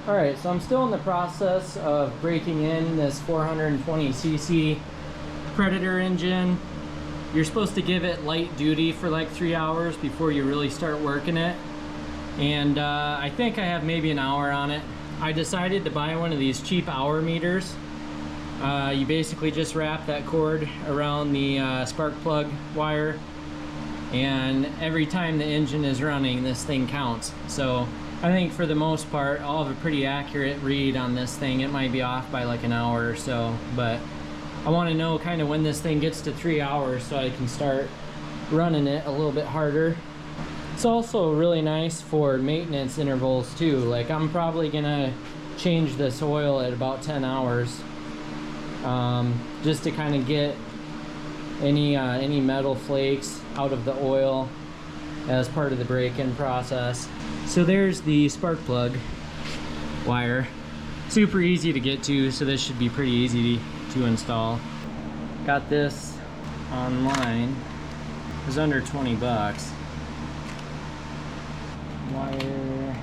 Alright, so I'm still in the process of breaking in this 420cc Predator engine. You're supposed to give it light duty for like 3 hours before you really start working it. And I think I have maybe an hour on it. I decided to buy one of these cheap hour meters. You basically just wrap that cord around the spark plug wire, and every time the engine is running, this thing counts. So I think for the most part, I'll have a pretty accurate read on this thing. It might be off by like an hour or so, but I want to know kind of when this thing gets to 3 hours so I can start running it a little bit harder. It's also really nice for maintenance intervals too. Like I'm probably gonna change this oil at about 10 hours just to kind of get any metal flakes out of the oil as part of the break-in process. So there's the spark plug wire. Super easy to get to, so this should be pretty easy to install. Got this online. It was under 20 bucks. Wire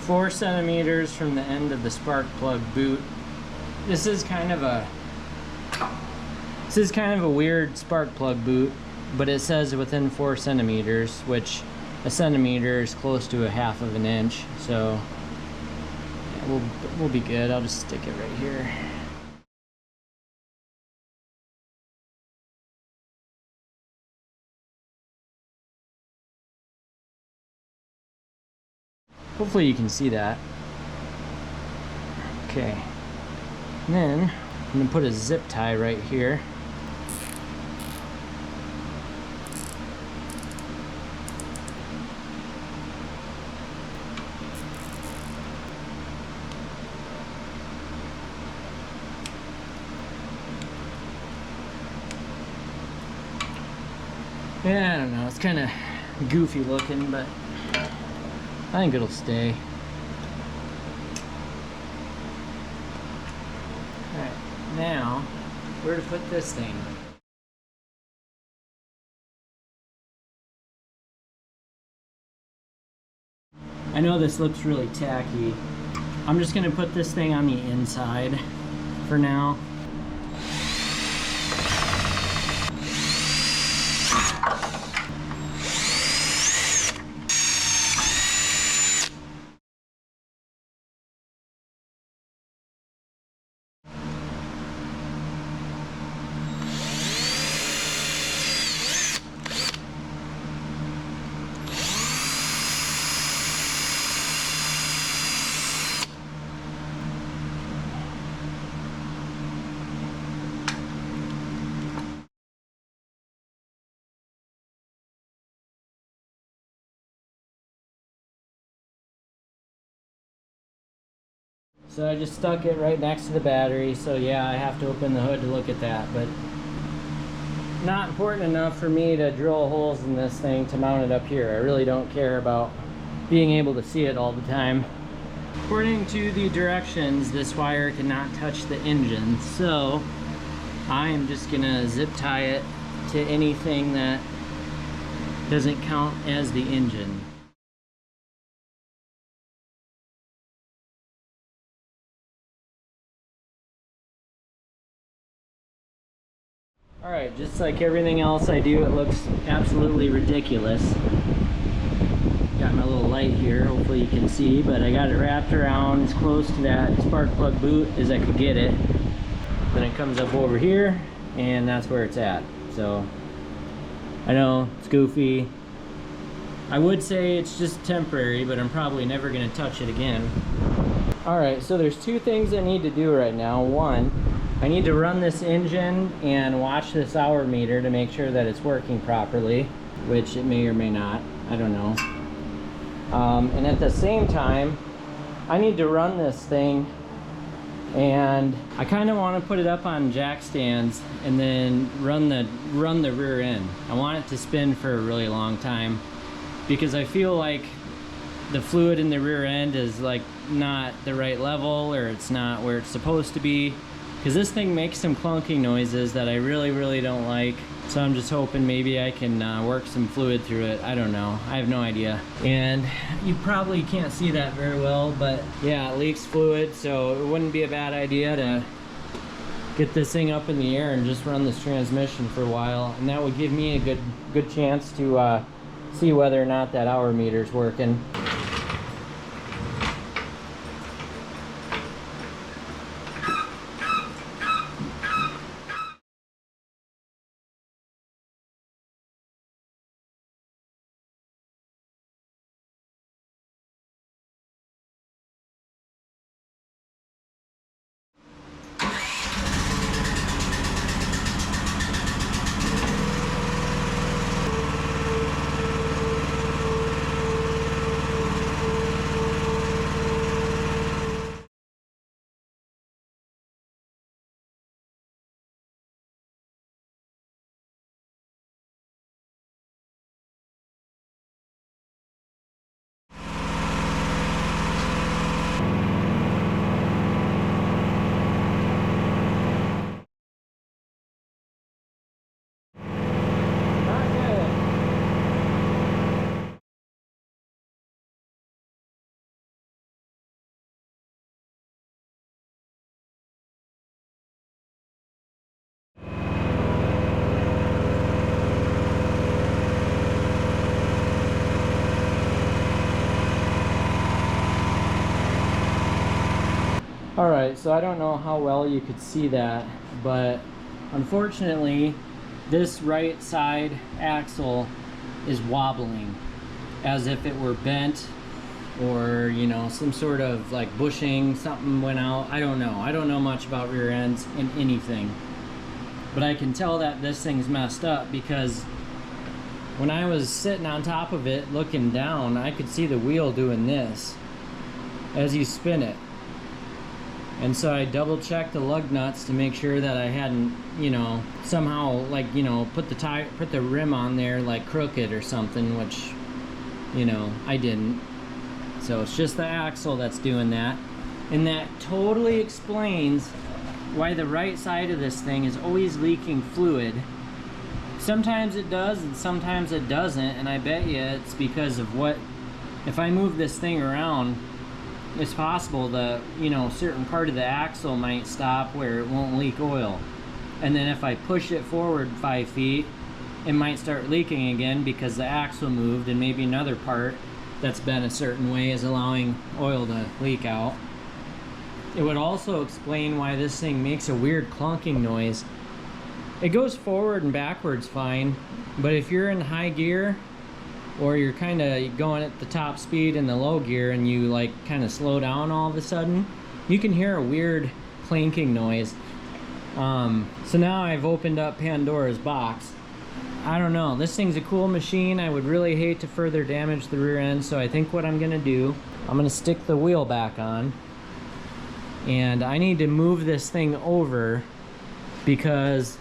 4 centimeters from the end of the spark plug boot. This is kind of a weird spark plug boot, but it says within 4 centimeters, which a centimeter is close to 1/2 of an inch. So yeah, we'll be good. I'll just stick it right here. Hopefully you can see that. Okay. And then I'm gonna put a zip tie right here. Yeah, I don't know, it's kind of goofy looking, but I think it'll stay. Alright, now, where to put this thing? I know this looks really tacky. I'm just gonna put this thing on the inside for now. So I just stuck it right next to the battery, so yeah, I have to open the hood to look at that, but not important enough for me to drill holes in this thing to mount it up here. I really don't care about being able to see it all the time. According to the directions, this wire cannot touch the engine, so I am just gonna zip tie it to anything that doesn't count as the engine. Alright, just like everything else I do, it looks absolutely ridiculous. Got my little light here, hopefully you can see, but I got it wrapped around as close to that spark plug boot as I could get it. Then it comes up over here, and that's where it's at. So, I know, it's goofy. I would say it's just temporary, but I'm probably never going to touch it again. Alright, so there's two things I need to do right now. One, I need to run this engine and watch this hour meter to make sure that it's working properly, which it may or may not, I don't know. And at the same time, I need to run this thing, and I kind of want to put it up on jack stands and then run the rear end. I want it to spin for a really long time because I feel like the fluid in the rear end is like not the right level, or it's not where it's supposed to be. because this thing makes some clunking noises that I really don't like. So I'm just hoping maybe I can work some fluid through it. I don't know. I have no idea. And you probably can't see that very well, but yeah, it leaks fluid, so it wouldn't be a bad idea to get this thing up in the air and just run this transmission for a while, and that would give me a good chance to see whether or not that hour meter's working. Alright, so I don't know how well you could see that, but unfortunately this right side axle is wobbling as if it were bent, or you know, some sort of like bushing, something went out. I don't know much about rear ends in anything, but I can tell that this thing's messed up because when I was sitting on top of it looking down, I could see the wheel doing this as you spin it. And so I double checked the lug nuts to make sure that I hadn't, you know, somehow like, you know, put the rim on there like crooked or something, which, you know, I didn't. So it's just the axle that's doing that. And that totally explains why the right side of this thing is always leaking fluid. Sometimes it does and sometimes it doesn't, and I bet you it's because of what, if I move this thing around, it's possible that, you know, certain part of the axle might stop where it won't leak oil, and then if I push it forward 5 feet, it might start leaking again because the axle moved, and maybe another part that's been a certain way is allowing oil to leak out. It would also explain why this thing makes a weird clunking noise. It goes forward and backwards fine, but if you're in high gear or you're kind of going at the top speed in the low gear and you like kind of slow down all of a sudden, you can hear a weird clanking noise. So now I've opened up Pandora's box. I don't know, this thing's a cool machine. I would really hate to further damage the rear end, so I think what I'm gonna do, I'm gonna stick the wheel back on, and I need to move this thing over because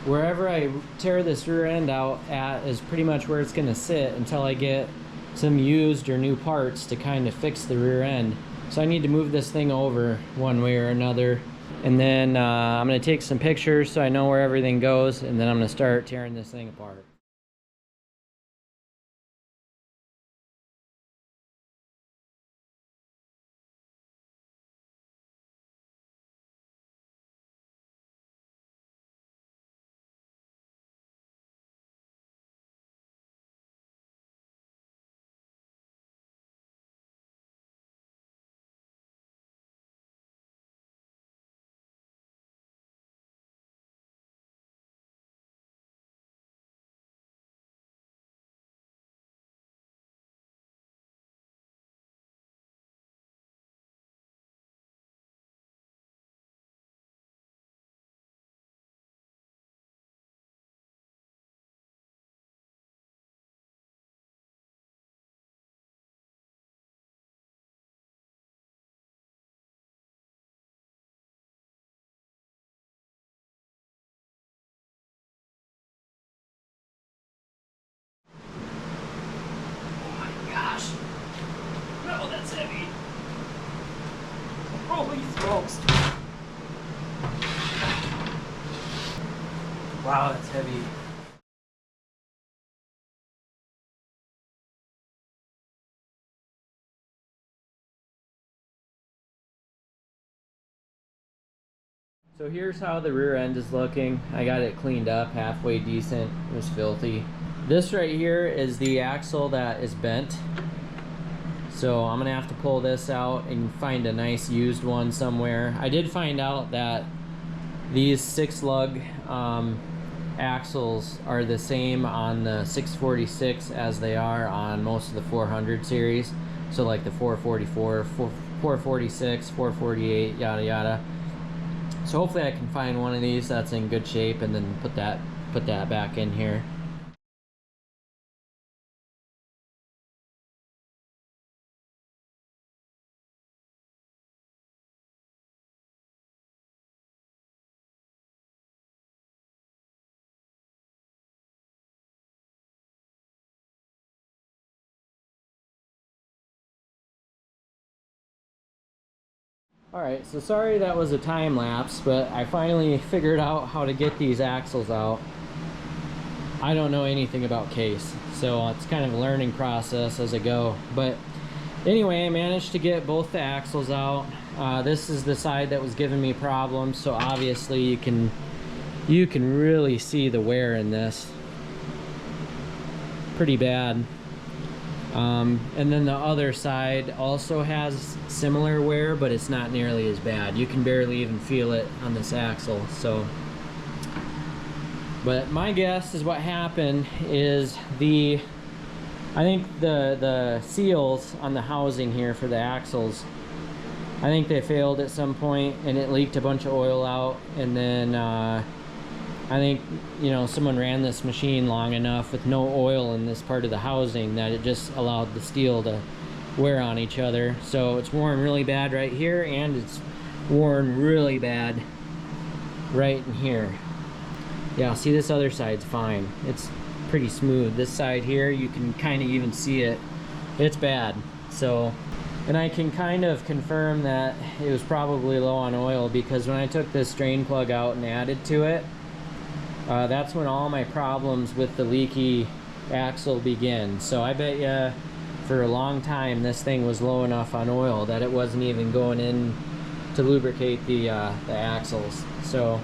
wherever I tear this rear end out at is pretty much where it's gonna sit until I get some used or new parts to kind of fix the rear end. So I need to move this thing over one way or another, and then I'm gonna take some pictures so I know where everything goes, and then I'm gonna start tearing this thing apart. Oh, that's heavy. Holy smokes. Wow, that's heavy. So here's how the rear end is looking. I got it cleaned up, halfway decent. It was filthy. This right here is the axle that is bent. So I'm gonna have to pull this out and find a nice used one somewhere. I did find out that these 6-lug axles are the same on the 646 as they are on most of the 400 series. So like the 444, 446, 448, yada yada. So hopefully I can find one of these that's in good shape and then put that back in here. Alright, so sorry that was a time lapse, but I finally figured out how to get these axles out. I don't know anything about case, so it's kind of a learning process as I go. But anyway, I managed to get both the axles out. This is the side that was giving me problems, so obviously you can really see the wear in this. Pretty bad. And then the other side also has similar wear, but it's not nearly as bad. You can barely even feel it on this axle. So, but my guess is what happened is I think the seals on the housing here for the axles, I think they failed at some point and it leaked a bunch of oil out, and then I think, you know, someone ran this machine long enough with no oil in this part of the housing that it just allowed the steel to wear on each other. So it's worn really bad right here, and it's worn really bad right in here. Yeah, see, this other side's fine. It's pretty smooth. This side here, you can kind of even see it. It's bad. So, and I can kind of confirm that it was probably low on oil, because when I took this drain plug out and added to it, that's when all my problems with the leaky axle begin. So I bet you for a long time this thing was low enough on oil that it wasn't even going in to lubricate the axles. So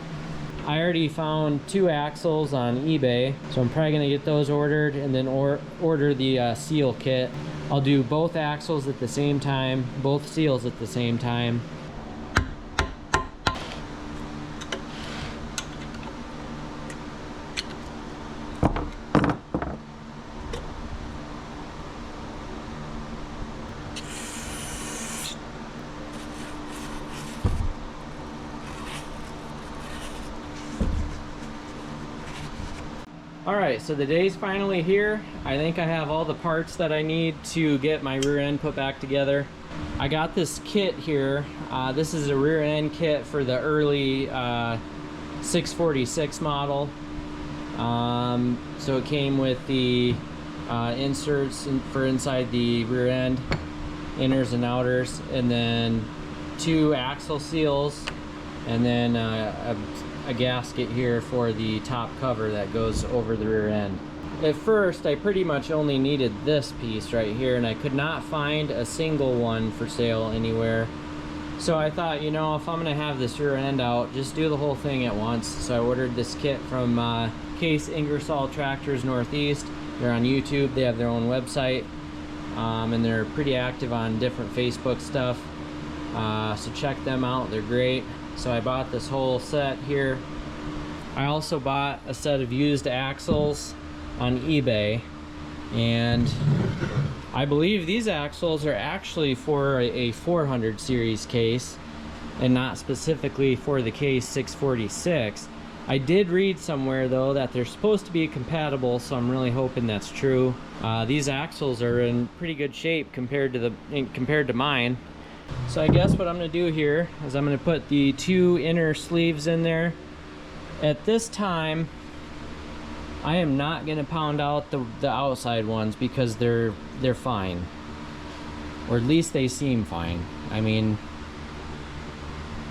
I already found 2 axles on eBay, so I'm probably gonna get those ordered and then order the seal kit. I'll do both axles at the same time, both seals at the same time. Alright, so the day's finally here. I think I have all the parts that I need to get my rear end put back together. I got this kit here. This is a rear end kit for the early 646 model. So it came with the inserts for inside the rear end, inners and outers, and then 2 axle seals, and then a gasket here for the top cover that goes over the rear end. At first, I pretty much only needed this piece right here, and I could not find a single one for sale anywhere. So I thought, you know, if I'm gonna have this rear end out, just do the whole thing at once. So I ordered this kit from Case Ingersoll Tractors Northeast. They're on YouTube, they have their own website, and they're pretty active on different Facebook stuff. So check them out, they're great. So I bought this whole set here. I also bought a set of used axles on eBay, and I believe these axles are actually for a 400 series case and not specifically for the case 646. I did read somewhere though that they're supposed to be compatible, so I'm really hoping that's true. These axles are in pretty good shape compared to mine. So I guess what I'm going to do here is I'm going to put the 2 inner sleeves in there. At this time, I am not going to pound out the outside ones because they're fine. Or at least they seem fine. I mean,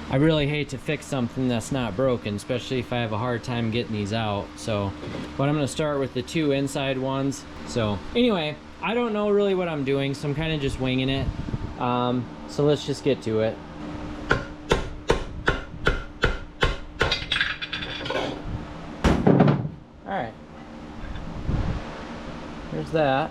I really hate to fix something that's not broken, especially if I have a hard time getting these out. So, but I'm gonna start with the 2 inside ones. So anyway, I don't know really what I'm doing, so I'm kind of just winging it. So let's just get to it. All right, there's that.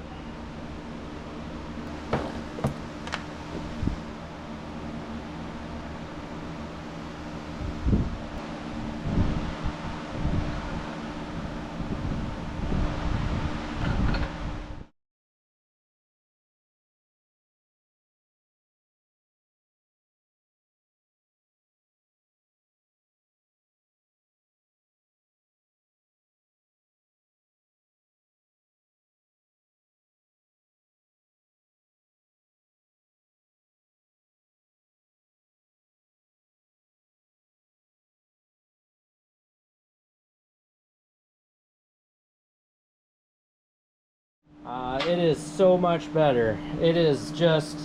It is so much better. It is just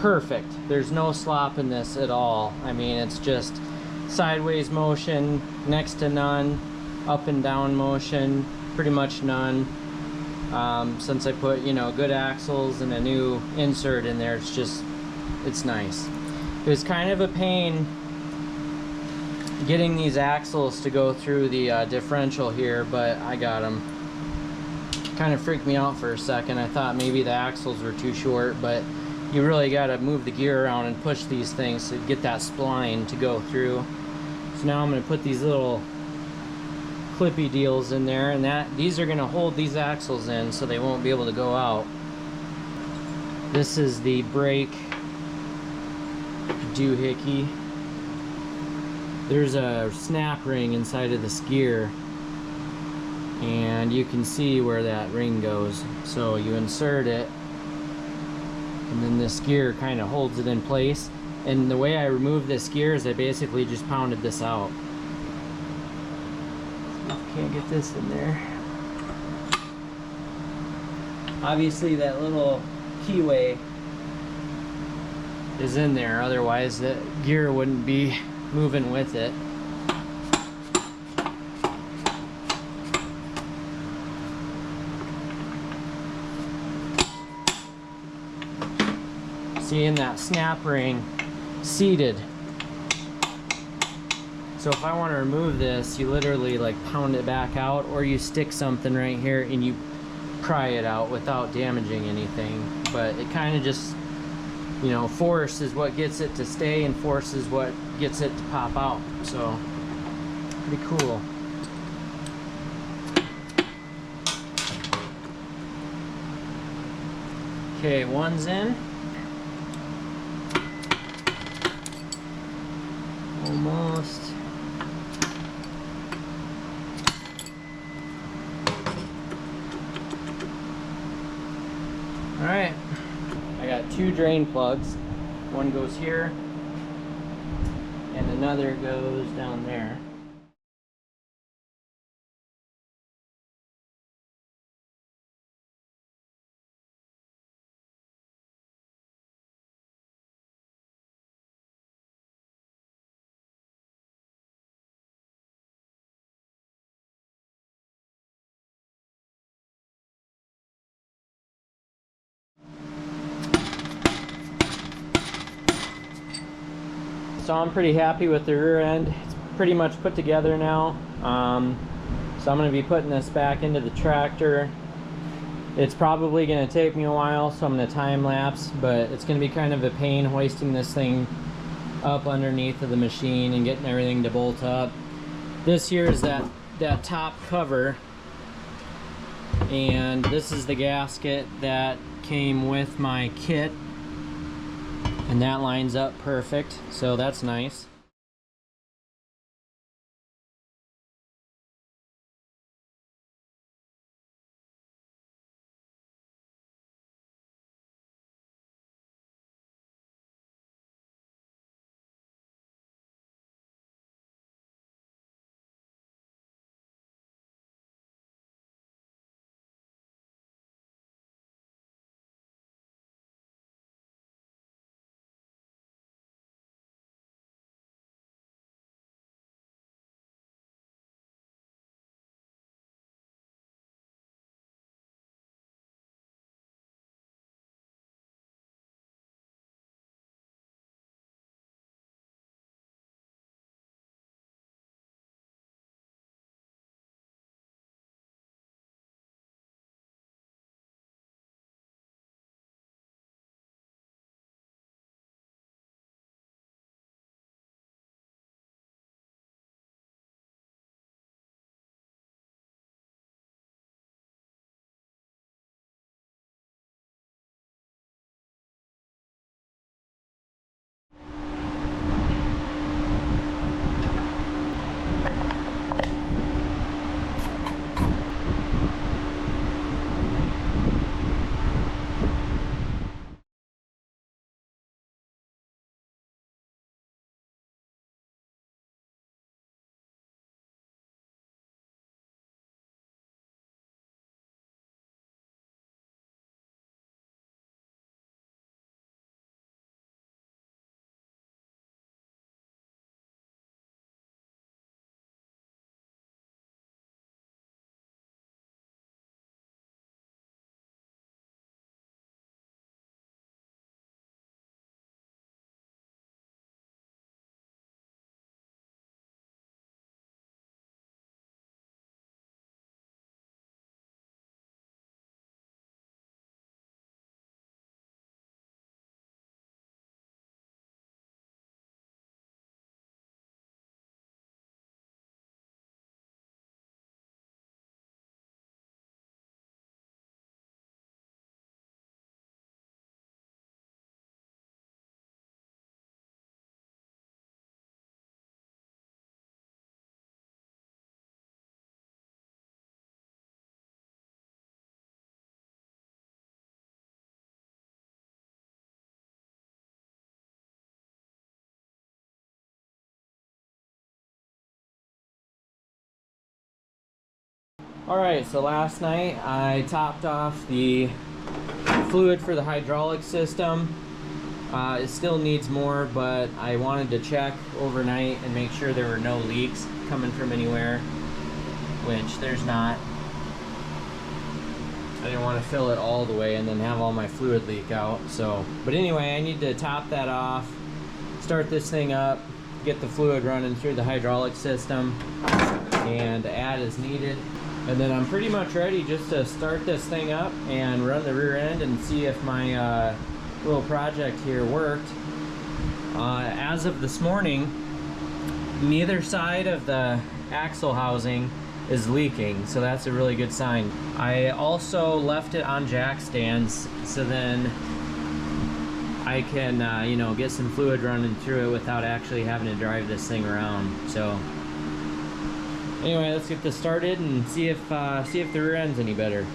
perfect. There's no slop in this at all. I mean, it's just sideways motion, next to none, up and down motion, pretty much none. Since I put, you know, good axles and a new insert in there, it's nice. It was kind of a pain getting these axles to go through the differential here, but I got them. Kind of freaked me out for a second. I thought maybe the axles were too short, but you really got to move the gear around and push these things to get that spline to go through. So now I'm going to put these little clippy deals in there, and these are going to hold these axles in so they won't be able to go out. This is the brake doohickey. There's a snap ring inside of this gear, and you can see where that ring goes. So you insert it, and then this gear kind of holds it in place. And the way I removed this gear is I basically just pounded this out. Can't get this in there. Obviously that little keyway is in there, otherwise the gear wouldn't be moving with it. Seeing that snap ring seated. So if I want to remove this, you literally like pound it back out, or you stick something right here and you pry it out without damaging anything. But it kind of just, you know, force is what gets it to stay, and force is what gets it to pop out. So pretty cool. Okay, one's in. Almost. All right, I got 2 drain plugs. One goes here and another goes down there. So I'm pretty happy with the rear end. It's pretty much put together now. So I'm going to be putting this back into the tractor. It's probably going to take me a while, so I'm going to time lapse, but it's going to be kind of a pain hoisting this thing up underneath of the machine and getting everything to bolt up. This here is that top cover, and this is the gasket that came with my kit. And that lines up perfect, so that's nice. Alright, so last night I topped off the fluid for the hydraulic system. It still needs more, but I wanted to check overnight and make sure there were no leaks coming from anywhere, which there's not. I didn't want to fill it all the way and then have all my fluid leak out. So, but anyway, I need to top that off, start this thing up, get the fluid running through the hydraulic system, and add as needed. And then I'm pretty much ready just to start this thing up and run the rear end and see if my little project here worked. As of this morning, neither side of the axle housing is leaking, so that's a really good sign. I also left it on jack stands so then I can you know, get some fluid running through it without actually having to drive this thing around. So anyway, let's get this started and see if the rear end's any better.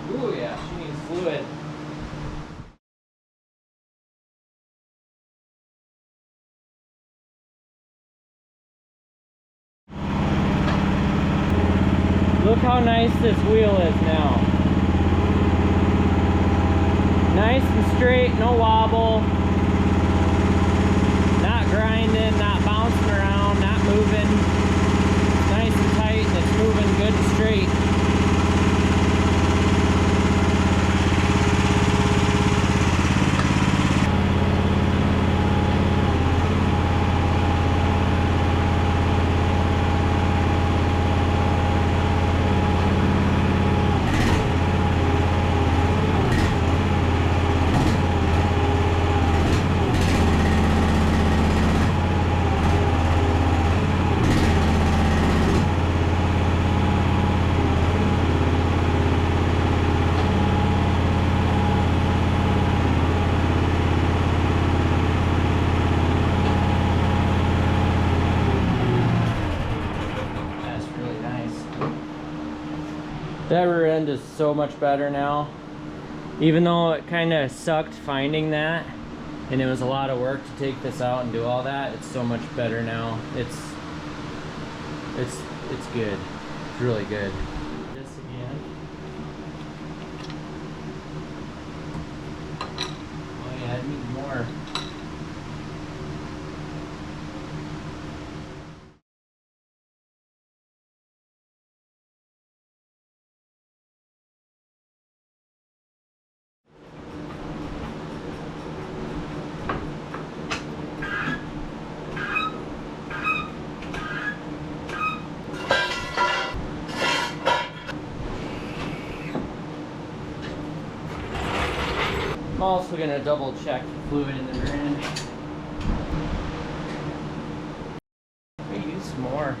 Ooh, yeah, she needs fluid. Look how nice this wheel is now. Nice and straight, no wobble. Not grinding, not bouncing around, not moving. Nice and tight, and it's moving good and straight. That rear end is so much better now. Even though it kind of sucked finding that, and it was a lot of work to take this out and do all that, it's so much better now. It's good. It's really good. This again. Oh yeah, I need more. I'm also going to double check the fluid in the rear end. I use some more.